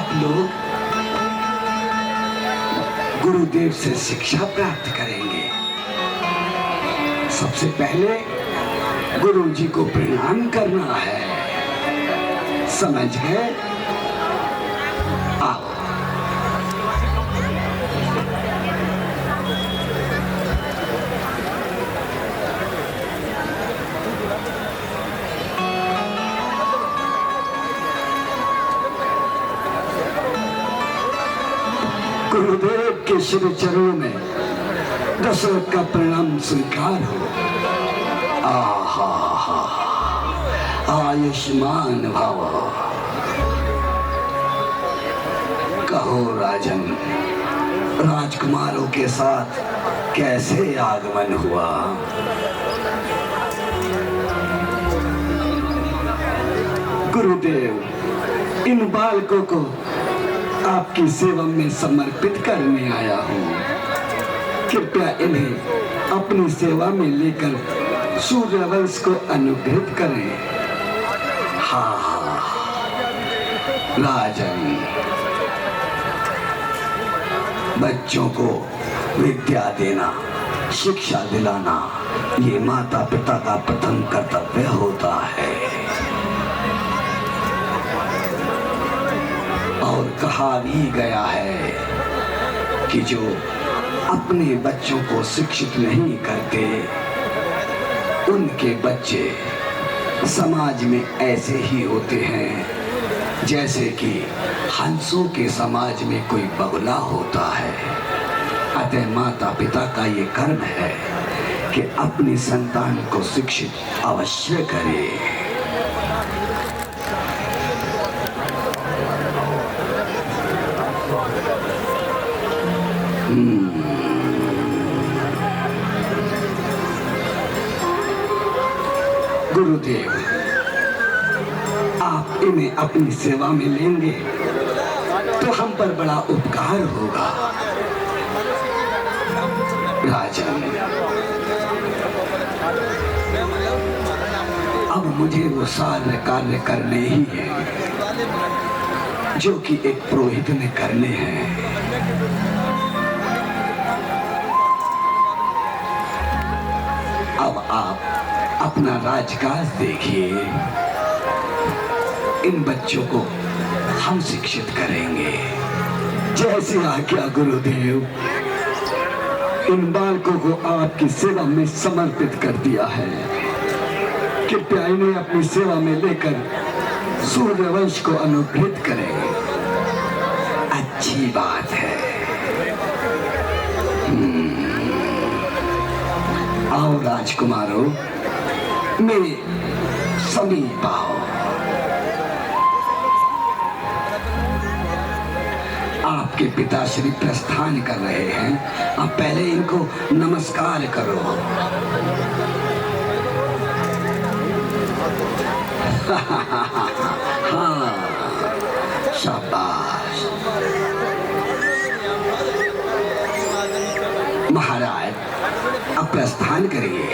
आप लोग गुरुदेव से शिक्षा प्राप्त करेंगे। सबसे पहले गुरु जी को प्रणाम करना है, समझ गए? आओ। गुरुदेव के श्री चरणों में दशरथ का प्रणाम स्वीकार हो। आहा हा, आयुष्मान भव। कहो राजन, राजकुमारों के साथ कैसे आगमन हुआ? गुरुदेव, इन बालकों को आपकी सेवा में समर्पित करने आया हूँ। कृपया इन्हें अपनी सेवा में लेकर सूर्यवंश को अनुग्रहित करें। हाँ राजन, बच्चों को विद्या देना, शिक्षा दिलाना, ये माता पिता का प्रथम कर्तव्य होता है। और कहा भी गया है कि जो अपने बच्चों को शिक्षित नहीं करते, उनके बच्चे समाज में ऐसे ही होते हैं जैसे कि हंसों के समाज में कोई बगुला होता है। अतः माता पिता का ये कर्म है कि अपनी संतान को शिक्षित अवश्य करे। गुरुदेव, आप इन्हें अपनी सेवा में लेंगे तो हम पर बड़ा उपकार होगा। राजन, अब मुझे वो सारे कार्य करने ही हैं जो कि एक पुरोहित ने करने हैं। अब आप अपना राजकाज देखिए। इन बच्चों को हम शिक्षित करेंगे। जैसी आज्ञा गुरुदेव। इन बालकों को आपकी सेवा में समर्पित कर दिया है। कृपया इन्हें अपनी सेवा में लेकर सूर्यवंश को अनुग्रहित करें। अच्छी बात है। आओ राजकुमारों, मेरे समीप आओ। आपके पिताश्री प्रस्थान कर रहे हैं, अब पहले इनको नमस्कार करो। हाँ, शाबाश। महाराज, अब प्रस्थान करिए।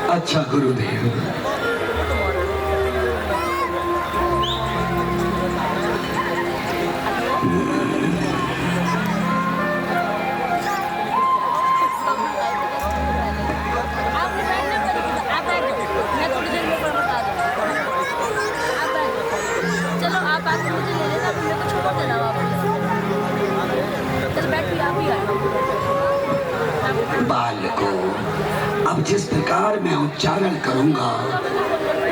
अच्छा गुरुदेव। चलो आप आके मुझे ले लेना, मेरे को छोड़ देना वापस। चल बैठ, आप ही बालकों, अब जिस प्रकार मैं उच्चारण करूंगा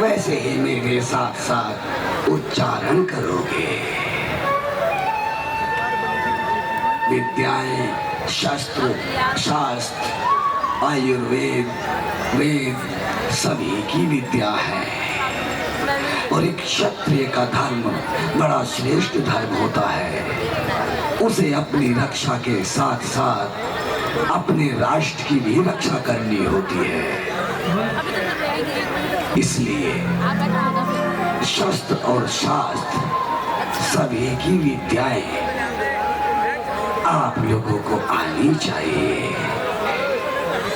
वैसे ही मेरे साथ साथ उच्चारण करोगे। विद्याएं, शस्त्र, शास्त्र, आयुर्वेद, वेद सभी की विद्या है। और एक क्षत्रिय का धर्म बड़ा श्रेष्ठ धर्म होता है। उसे अपनी रक्षा के साथ साथ अपने राष्ट्र की भी रक्षा करनी होती है। इसलिए शस्त्र और शास्त्र सभी की विद्याएं आप लोगों को आनी चाहिए।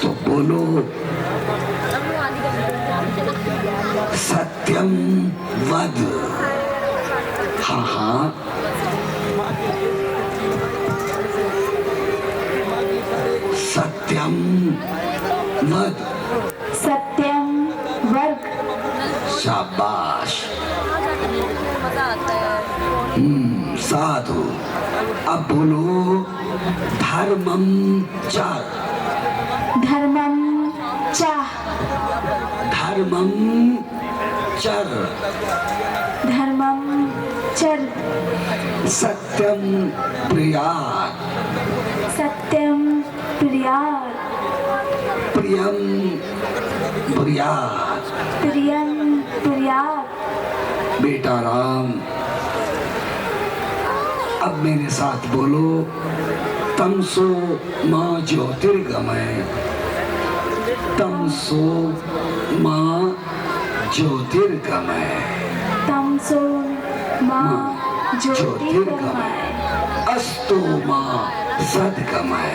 तो बोलो सत्यम वद। हाँ हाँ, सत्यम वद, सत्यम वर्ग। शाबाश, मजा आता है। साधु। अब बोलो धर्मम चर, धर्मम च, धर्मम चर, धर्मम चर, सत्यम प्रियात्, सत्यम प्रियात्, प्रियम प्रियात्। प्रियम प्रियात्। बेटा राम, अब मेरे साथ बोलो तमसो माँ ज्योतिर्गमय, तमसो माँ ज्योतिर्गमय, तमसो माँ ज्योतिर्गमय, अस्तो माँ सद्गमय।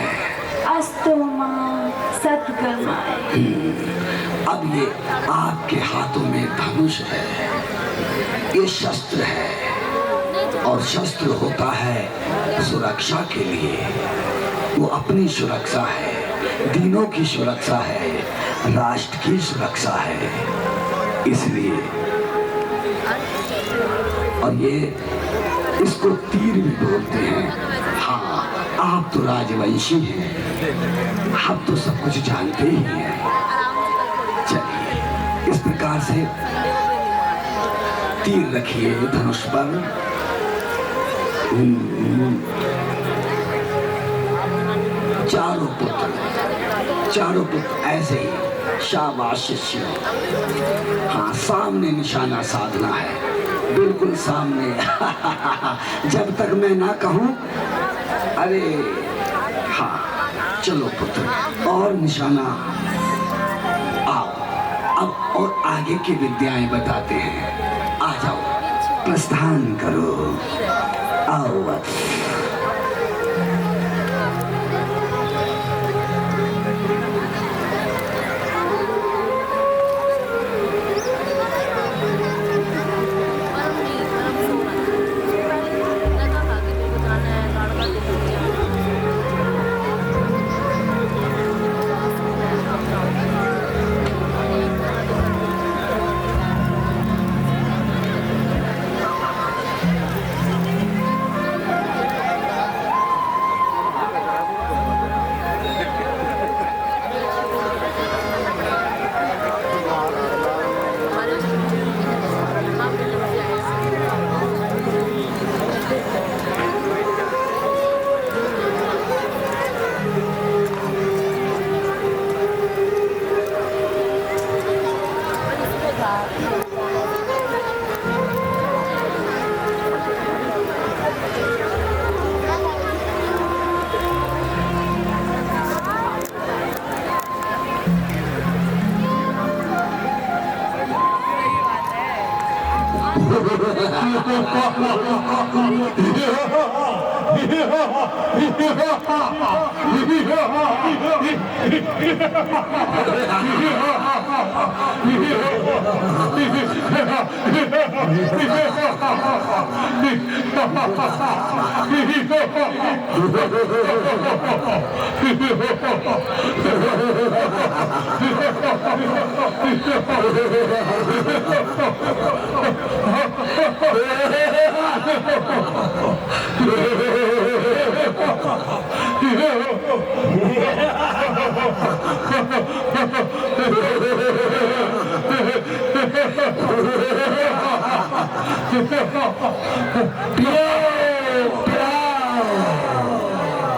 अस्तु माँ सद्गमय। अब ये आपके हाथों में धनुष है, ये शस्त्र है, और शस्त्र होता है सुरक्षा के लिए। वो अपनी सुरक्षा है, दीनों की सुरक्षा है, राष्ट्र की सुरक्षा है। इसलिए और ये इसको तीर भी बोलते हैं। हाँ, आप तो राजवंशी हैं, आप तो सब कुछ जानते ही हैं। चलिए इस प्रकार से तीर रखिए धनुष पर। चारों पुत्र ऐसे ही शाबाश शिष्य। हाँ, सामने निशाना साधना है, बिल्कुल सामने। जब तक मैं ना कहूं, अरे हाँ, चलो पुत्र और निशाना। आओ अब और आगे की विद्याएं बताते हैं। आ जाओ, प्रस्थान करो। आओ अब।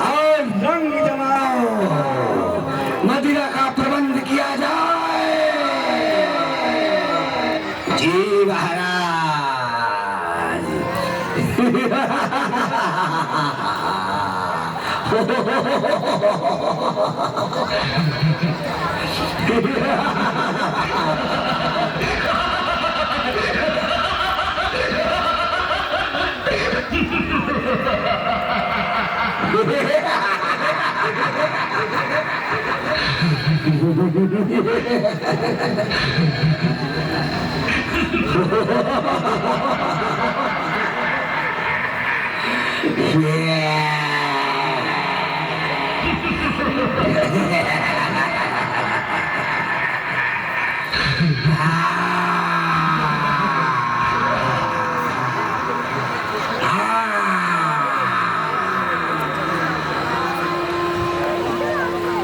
और रंग जमाओ, मदिरा का प्रबंध किया जाए। जी महाराज।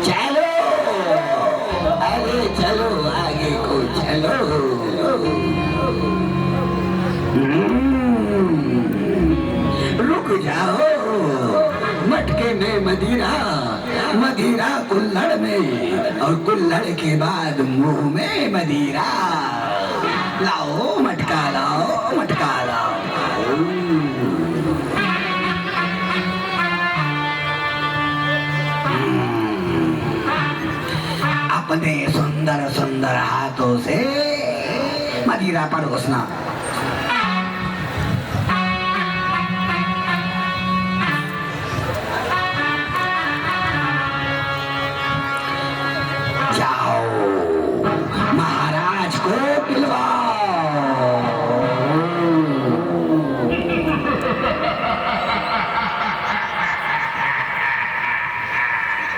चलो, अरे चलो आगे को चलो। रुक जाओ, मटके में मदिरा, मदिरा कुल्हड़ में, और कुल्हड़ के बाद मुंह में मदिरा। लाओ मटका, लाओ मटका, लाओ। अपने सुंदर सुंदर हाथों से मदिरा परोसना। जाओ महाराज को पिलवाओ।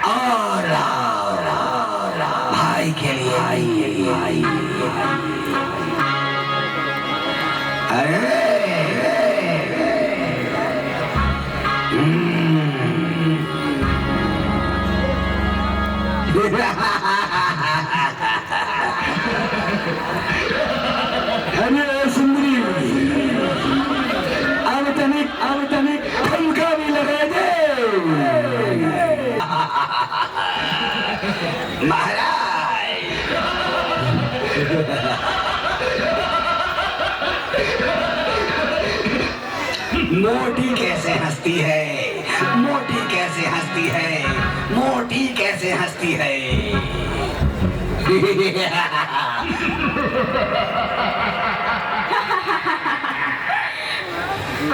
और भाई के लिए आई। अरे अरे सुंदरी, अब तनिक ठुमका भी लगा दे। महाराज मोटी कैसे हंसती है, मोटी कैसे हंसती है, मोटी कैसे हंसती है।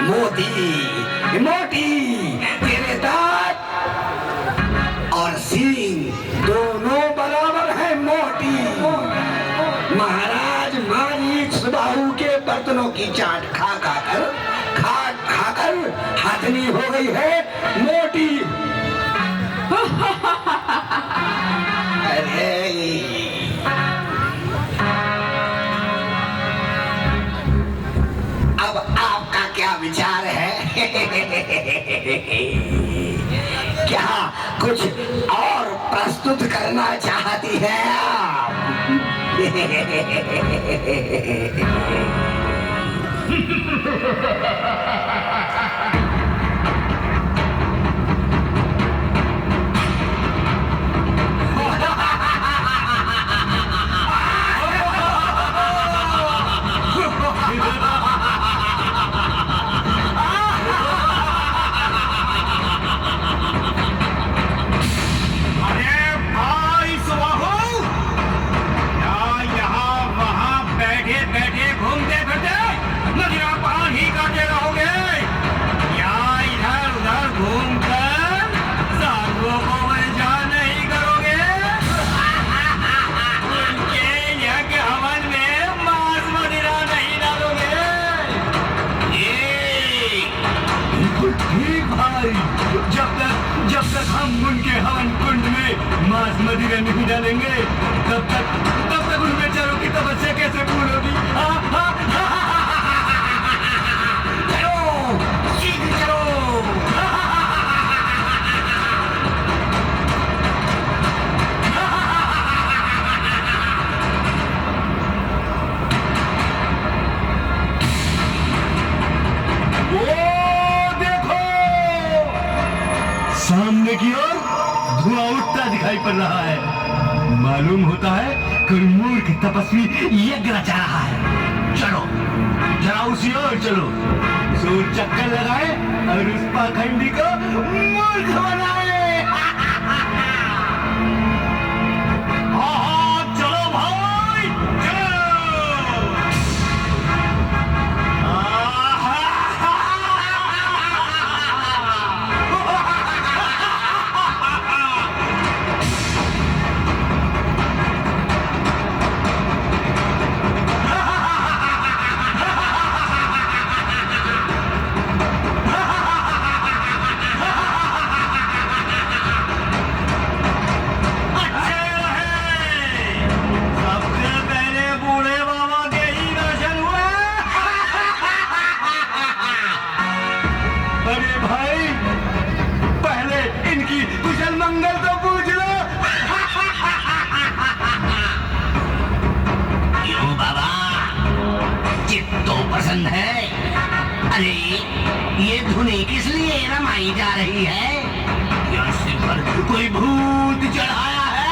मोटी मोटी, तेरे दांत और सींग दोनों बराबर है मोटी। महाराज मारीच बाहु के बर्तनों की चाट खा खाकर हथनी हो गई है मोटी। अरे अब आपका क्या विचार है? क्या कुछ और प्रस्तुत करना चाहती है आप? जब तक हम उनके हवन कुंड में मांस मदिरा नहीं डालेंगे, तब तक उन बेचारों की तपस्या कैसे पूर्ण होगी? चलो शीघ्र चलो। सामने की ओर धुआं उठता दिखाई पड़ रहा है। मालूम होता है कोई मूर्ख तपस्वी यज्ञ रचा रहा है। चलो जरा उसी ओर चलो, सूर चक्कर लगाए और उस पाखंडी को मूर्ख बनाए। चलो भाई चलो। तो पसंद है। अरे ये धुनी किस लिए रमाई जा रही है? या सिर पर कोई भूत चढ़ाया है?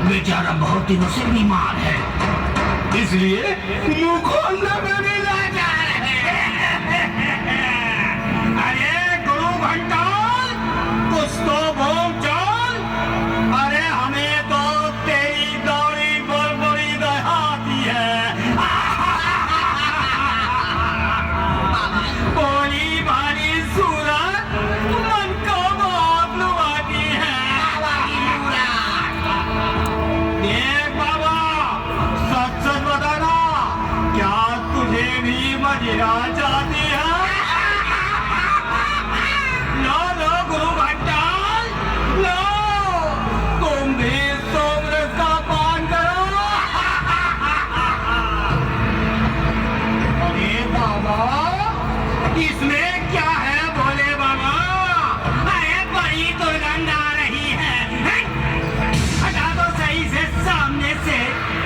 बेचारा बहुत दिनों से बीमार है, इसलिए मुंह खोलने में भी लाचार है। अरे गुरु घंटाल, कुछ तो बोल चल। अरे हमें तो तेरी दौड़ी बड़ी दहाती है। भोली भाली सूरत मन को बहुत लुभाती है। देख बाबा, सच सच बताना, क्या तुझे भी मदिरा चाहती है? लो लो गुरु घंटाल, लो, तुम भी सोमरस का पान करो। अरे बाबा, इसमें क्या है भोले बाबा? अरे बड़ी दुर्गंध आ रही है। हटा दो सही से सामने से,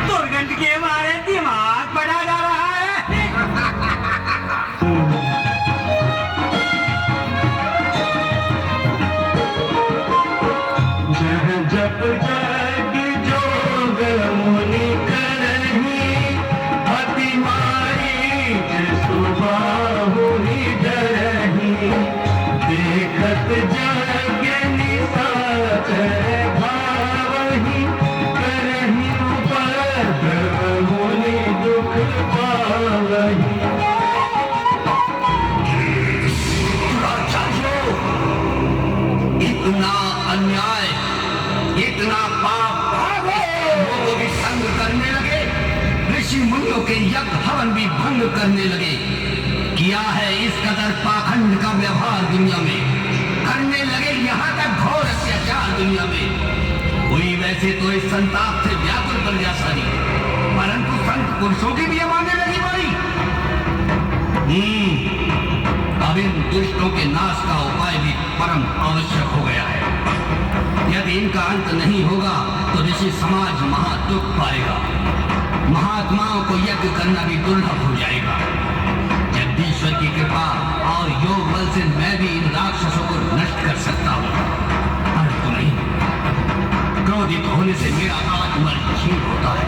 दुर्गंध के मारे दिमाग बढ़ा जा रहा है। जप जग जोग मुनि करही, अति मारी सुबाहु डरही। देखत जग निशाचर भावही, करही उपद्रव मुनि दुख पावही। इतना अन्याय, इतना पाप लोगों भी संग करने लगे, ऋषि मुनियों के यज्ञ हवन भी भंग करने लगे। किया है इस कदर पाखंड का व्यवहार दुनिया में, करने लगे यहाँ तक घोर अत्याचार दुनिया में। कोई वैसे तो इस संताप से व्याकुल बन जा सारी, परंतु संत पुरुषों की भी ये मानने लगी बड़ी। अब इन दुष्टों के नाश का उपाय भी परम आवश्यक हो गया है। यदि इनका अंत नहीं होगा तो ऋषि समाज महा दुख पाएगा। महात्माओं को यज्ञ करना भी दुर्लभ हो जाएगा। जगदीश्वर की कृपा और योग बल से मैं भी इन राक्षसों को नष्ट कर सकता हूँ, परंतु नहीं, क्रोधित होने से मेरा आत्मबल क्षीण होता है।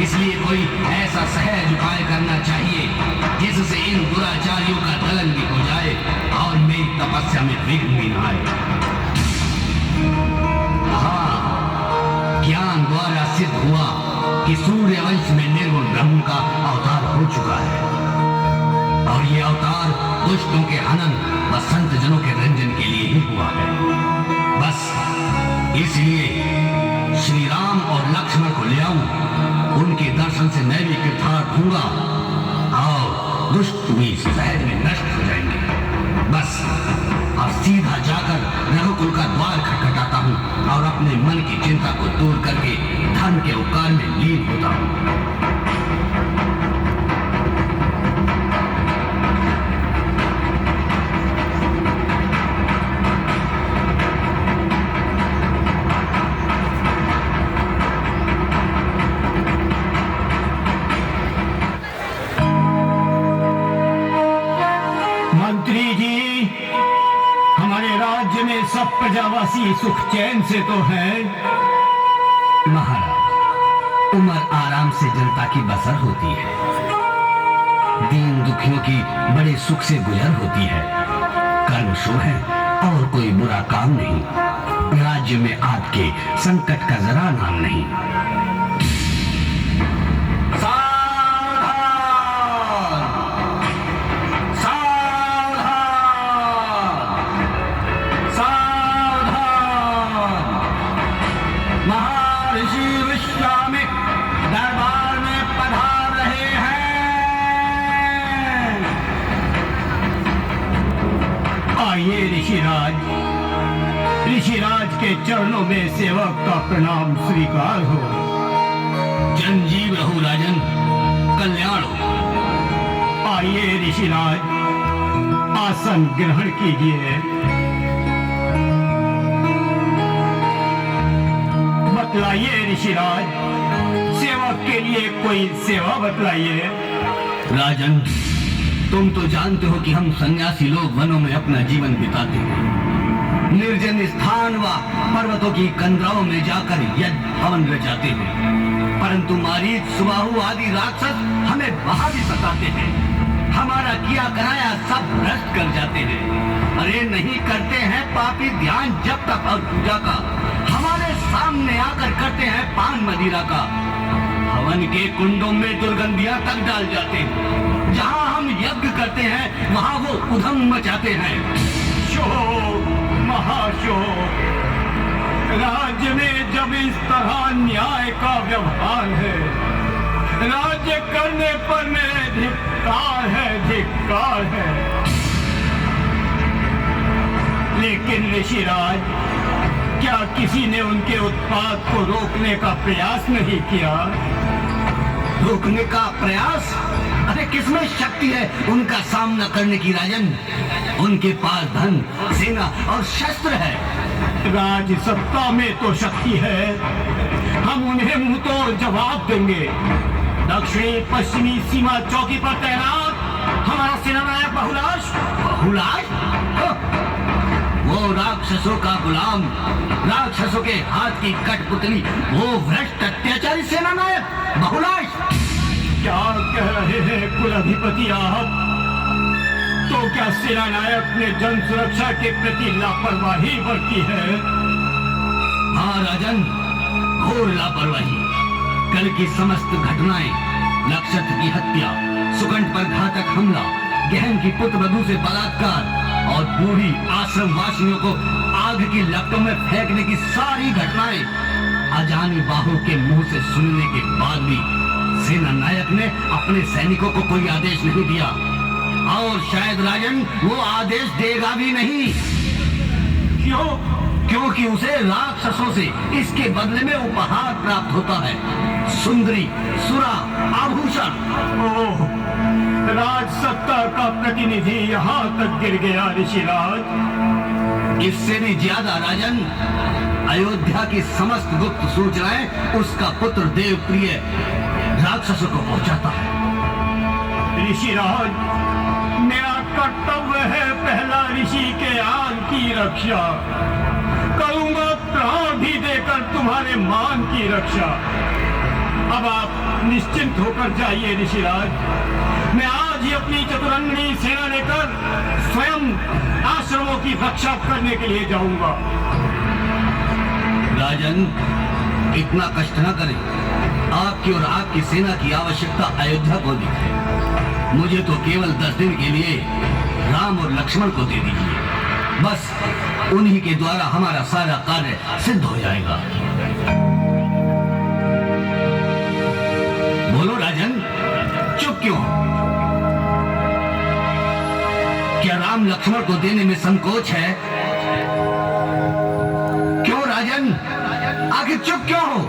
इसलिए कोई ऐसा सहज उपाय करना चाहिए जिससे इन दुराचारियों का दलन भी हो जाए और मेरी तपस्या में विघ्न भी न आए। हाँ, ज्ञान द्वारा सिद्ध हुआ कि सूर्य वंश में निर्गुण ब्रह्म का अवतार हो चुका है, और ये अवतार दुष्टों के हनन व संत जनों के रंजन के लिए ही हुआ है। बस इसलिए श्री राम और लक्ष्मण को ले आऊं, उनके दर्शन से मैं भी कृतार्थ होऊंगा और दुष्ट भी सहज में नष्ट हो जाएंगे। बस अब सीधा जाकर रघुकुल का द्वार खटखटाता हूँ और अपने मन की चिंता को दूर करके धर्म के उपकार में लीन होता हूँ। मंत्री जी, हमारे राज्य में सब प्रजावासी सुख चैन से तो है। महाराज, उम्र आराम से जनता की बसर होती है, दीन दुखियों की बड़े सुख से गुजर होती है। कर्म शुभ है और कोई बुरा काम नहीं। राज्य में आपके संकट का जरा नाम नहीं। ऋषिराज ऋषिराज के चरणों में सेवक का प्रणाम स्वीकार हो। जंजीव रहो राजन, कल्याण हो। आइए ऋषिराज, आसन ग्रहण कीजिए। बतलाइए ऋषिराज, सेवक के लिए कोई सेवा बतलाइए। राजन, तुम तो जानते हो कि हम सन्यासी लोग वनों में अपना जीवन बिताते हैं। निर्जन स्थान व पर्वतों की कंदराओं में जाकर यज्ञ हवन रचाते हैं। परंतु मारीच, सुबाहु आदि राक्षस हमें वहां भी सताते हैं। हमारा किया कराया सब भ्रष्ट कर जाते हैं। अरे नहीं करते हैं पापी ध्यान जब तक और पूजा का, हमारे सामने आकर करते हैं पान मदिरा का। हवन के कुंडों में दुर्गंधियां तक डाल जाते हैं। जहां हम यज्ञ करते हैं वहां वो उधम मचाते हैं। शोक, महाशोक। राज्य में जब इस तरह न्याय का व्यवहार है, राज्य करने पर मेरे धिक्कार है, धिक्कार है। लेकिन ऋषिराज, क्या किसी ने उनके उत्पात को रोकने का प्रयास नहीं किया? रोकने का प्रयास? अरे किसमें शक्ति है उनका सामना करने की राजन? उनके पास धन, सेना और शस्त्र है। राज सत्ता में तो शक्ति है, हम उन्हें मुंह तोड़ जवाब देंगे। दक्षिणी पश्चिमी सीमा चौकी पर तैनात हमारा सेनानायक बहुलाश। बहुलाश? वो राक्षसों का गुलाम, राक्षसों के हाथ की कठपुतली, वो भ्रष्ट अत्याचारी सेनानायक बहुलाश। क्या कह रहे हैं कुलाधिपति आप? तो क्या सेनानायक ने जन सुरक्षा के प्रति लापरवाही बरती है? हाँ राजन, घोर लापरवाही। कल की समस्त घटनाएं, नक्षत्र की हत्या, सुकंठ पर घातक हमला, गहन की पुत्र वधू से बलात्कार और बूढ़ी आश्रम वासियों को आग की लपटों में फेंकने की सारी घटनाएं अजानी बाहु के मुंह से सुनने के बाद भी सेना नायक ने अपने सैनिकों को कोई आदेश नहीं दिया, और शायद राजन वो आदेश देगा भी नहीं। क्यों? क्योंकि उसे राक्षसों से इसके बदले में उपहार प्राप्त होता है, सुंदरी, सुरा, आभूषण। ओह, राज सत्ता का प्रतिनिधि यहाँ तक गिर गया ऋषिराज। इससे भी ज्यादा राजन, अयोध्या की समस्त गुप्त सूचनाएं उसका पुत्र देवप्रिय राक्षसों को पहुंचाता है। ऋषिराज, मेरा कर्तव्य है पहला ऋषि के आन की रक्षा। करूंगा प्राण भी देकर तुम्हारे मान की रक्षा। अब आप निश्चिंत होकर जाइए ऋषिराज। मैं आज ही अपनी चतुरंगनी सेना लेकर स्वयं आश्रमों की रक्षा करने के लिए जाऊंगा। राजन, इतना कष्ट न करें। आपकी और आपकी सेना की आवश्यकता अयोध्या को भी है। मुझे तो केवल 10 दिन के लिए राम और लक्ष्मण को दे दीजिए, बस उन्हीं के द्वारा हमारा सारा कार्य सिद्ध हो जाएगा। बोलो राजन, चुप क्यों? क्या राम लक्ष्मण को देने में संकोच है? क्यों राजन, आखिर चुप क्यों हो?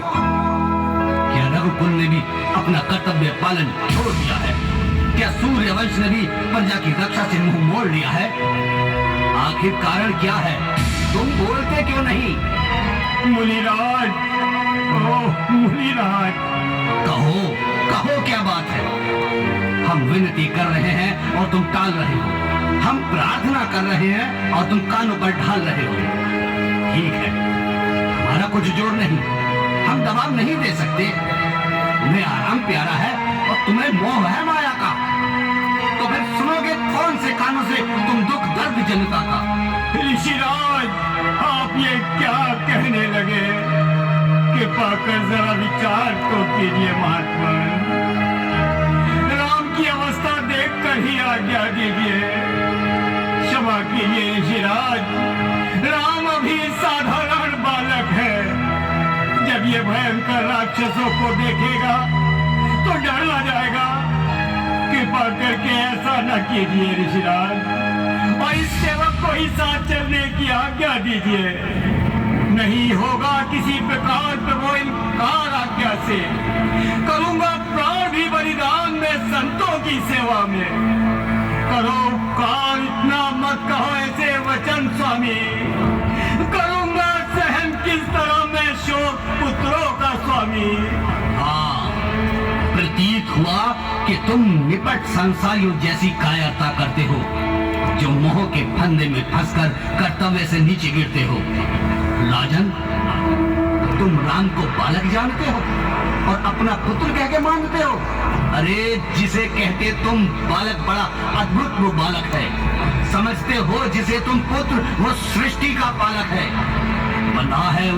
क्या रघुकुल ने भी अपना कर्तव्य पालन छोड़ दिया है? क्या सूर्यवंश ने भी प्रजा की रक्षा से मुंह मोड़ लिया है? आखिर कारण क्या है? तुम बोलते क्यों नहीं? मुनिराज, ओह मुनिराज, कहो, कहो क्या बात है? हम विनती कर रहे हैं और तुम टाल रहे हो। हम प्रार्थना कर रहे हैं और तुम कानों पर ढाल रहे हो। ठीक है, हमारा कुछ जोर नहीं, हम दबाव नहीं दे सकते। तुम्हें आराम प्यारा है और तुम्हें मोह है माया का, तो फिर सुनोगे कौन से कानों से तुम दुख दर्द जनता का? ऋषिराज, आप ये क्या कहने लगे? कृपा कर जरा विचार तो कीजिए महात्मा। राम की अवस्था देखकर ही आज्ञा दीजिए। क्षमा कीजिए ऋषिराज, राम अभी साधारण बालक है। जब ये भयंकर राक्षसों को देखेगा तो डर आ जाएगा। कृपा करके ऐसा न कीजिए ऋषिराज, और इस सेवक को ही साथ चलने की आज्ञा दीजिए। नहीं होगा किसी प्रकार पे वो इनकार आज्ञा से। करूंगा प्राण भी बलिदान में संतों की सेवा में। करो उपकार, इतना मत कहो ऐसे वचन स्वामी। करूंगा सहन किस तरह मैं शोक पुत्रों का स्वामी। हाँ, प्रतीत हुआ कि तुम निपट संसारियों जैसी कायरता करते हो, जो मोह के फंदे में फंसकर कर्तव्य से नीचे गिरते हो। राजन, तुम राम को बालक जानते हो और अपना पुत्र कह के मानते हो। अरे जिसे कहते तुम बालक बड़ा अद्भुत वो बालक है। समझते हो जिसे तुम पुत्र वो सृष्टि का पालक है। बना है